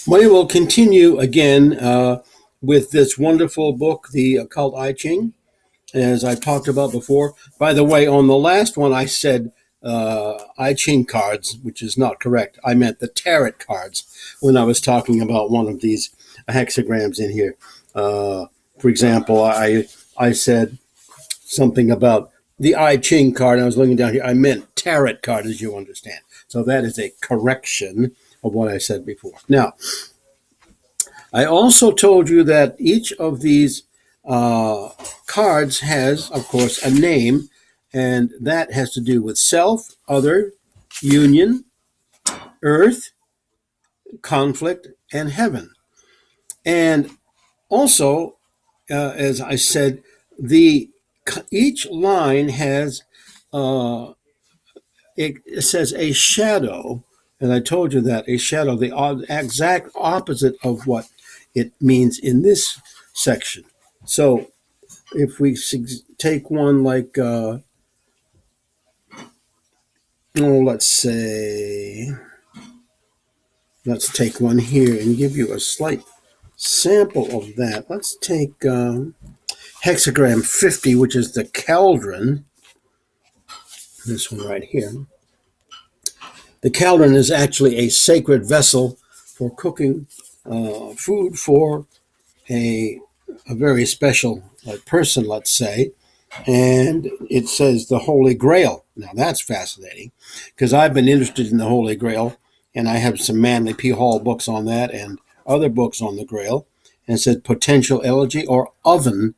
We will continue again with this wonderful book, The Occult I Ching, as I talked about before. By the way, on the last one, I said I Ching cards, which is not correct. I meant the tarot cards when I was talking about one of these hexagrams in here. For example, I said something about the I Ching card. I was looking down here. I meant tarot card, as you understand. So that is a correction of what I said before. Now, I also told you that each of these uh, cards has, of course, a name, and that has to do with self, other, union, earth, conflict, and heaven. And also, as I said, the each line has it says a shadow, and I told you that a shadow, the exact opposite of what it means in this section. So if we take one like, let's say, let's take one here and give you a slight sample of that. Let's take hexagram 50, which is the cauldron. This one right here. The cauldron is actually a sacred vessel for cooking food for a, a very special person, let's say. And it says the Holy Grail. Now that's fascinating because I've been interested in the Holy Grail, and I have some Manly P. Hall books on that and other books on the Grail. And it said potential elegy or oven,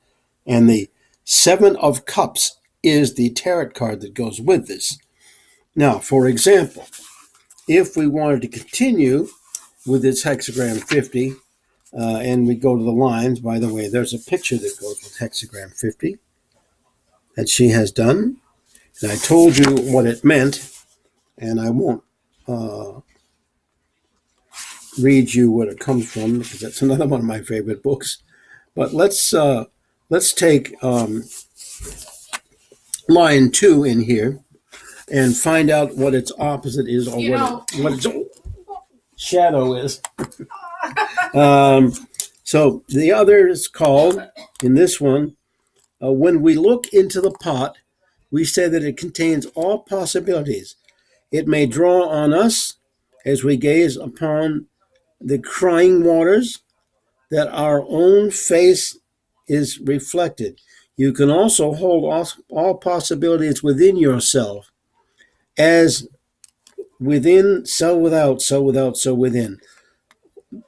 and the Seven of Cups is the tarot card that goes with this. Now, for example, if we wanted to continue with this hexagram 50, and we go to the lines, by the way, there's a picture that goes with hexagram 50 that she has done. And I told you what it meant, and I won't read you what it comes from because that's another one of my favorite books. But let's take line 2 in here and find out what its opposite is, or what its shadow is. So the other is called, in this one, when we look into the pot, we say that it contains all possibilities. It may draw on us as we gaze upon the crying waters that our own face is reflected. You can also hold all possibilities within yourself, as within, so without, so without, so within.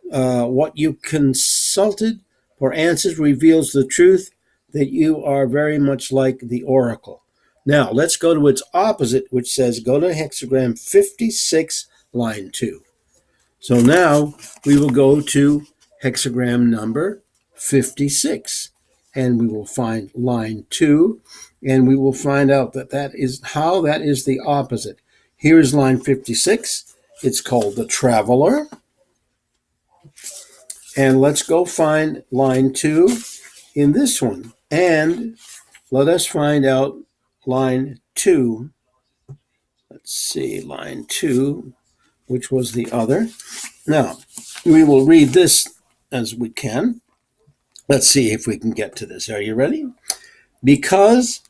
What you consulted for answers reveals the truth that you are very much like the oracle. Now, let's go to its opposite, which says go to hexagram 56, line 2. So now we will go to hexagram number 56, and we will find line 2, and we will find out that is how that is the opposite. Here is line 56. It's called the Traveler. And let's go find line 2 in this one. And let us find out line 2. Let's see, line 2, which was the other. Now, we will read this as we can. Let's see if we can get to this. Are you ready? Because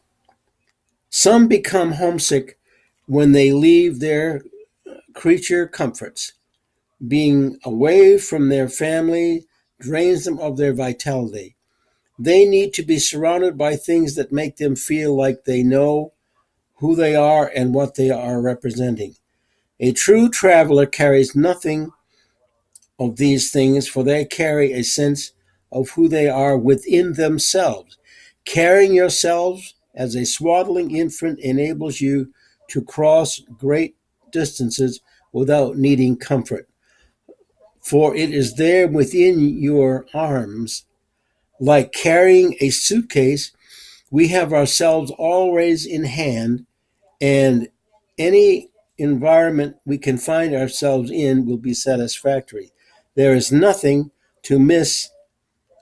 some become homesick when they leave their creature comforts. Being away from their family drains them of their vitality. They need to be surrounded by things that make them feel like they know who they are and what they are representing. A true traveler carries nothing of these things, for they carry a sense of who they are within themselves. Carrying yourselves as a swaddling infant enables you to cross great distances without needing comfort, for it is there within your arms. Like carrying a suitcase, we have ourselves always in hand, and any environment we can find ourselves in will be satisfactory. There is nothing to miss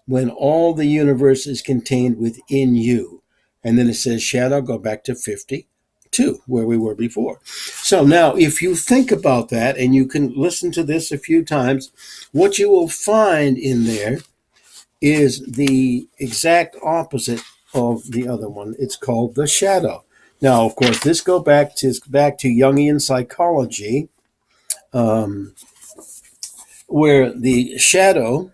when all the universe is contained within you. And then it says shadow, go back to 50. 2, where we were before. So now, if you think about that, and you can listen to this a few times, what you will find in there is the exact opposite of the other one. It's called the shadow. Now, of course, this goes back to Jungian psychology, where the shadow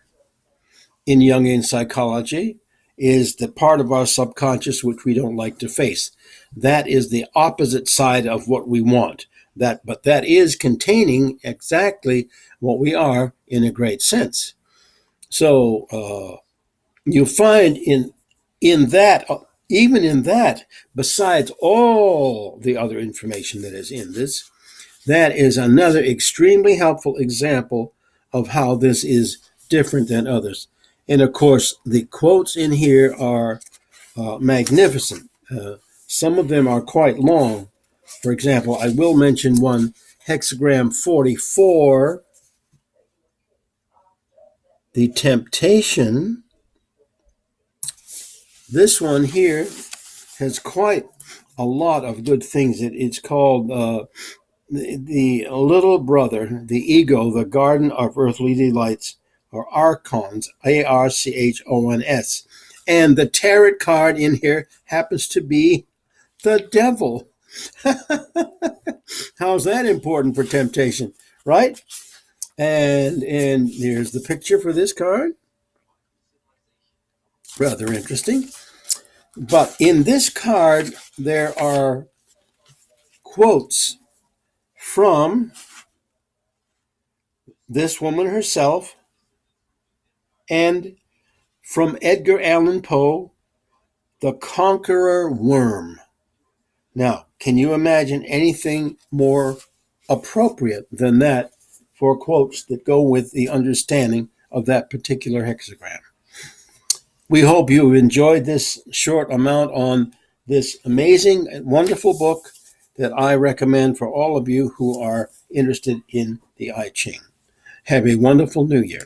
in Jungian psychology is the part of our subconscious which we don't like to face. That is the opposite side of what we want. But that is containing exactly what we are in a great sense. So you find in that, even in that, besides all the other information that is in this, that is another extremely helpful example of how this is different than others. And of course, the quotes in here are magnificent. Some of them are quite long. For example, I will mention one, hexagram 44, the temptation. This one here has quite a lot of good things. It's called the little brother, the ego, the garden of earthly delights, or archons, Archons. And the tarot card in here happens to be the devil. How's that important for temptation, right? And here's the picture for this card. Rather interesting. But in this card, there are quotes from this woman herself and from Edgar Allan Poe, The Conqueror Worm. Now, can you imagine anything more appropriate than that for quotes that go with the understanding of that particular hexagram? We hope you enjoyed this short amount on this amazing and wonderful book that I recommend for all of you who are interested in the I Ching. Have a wonderful New Year.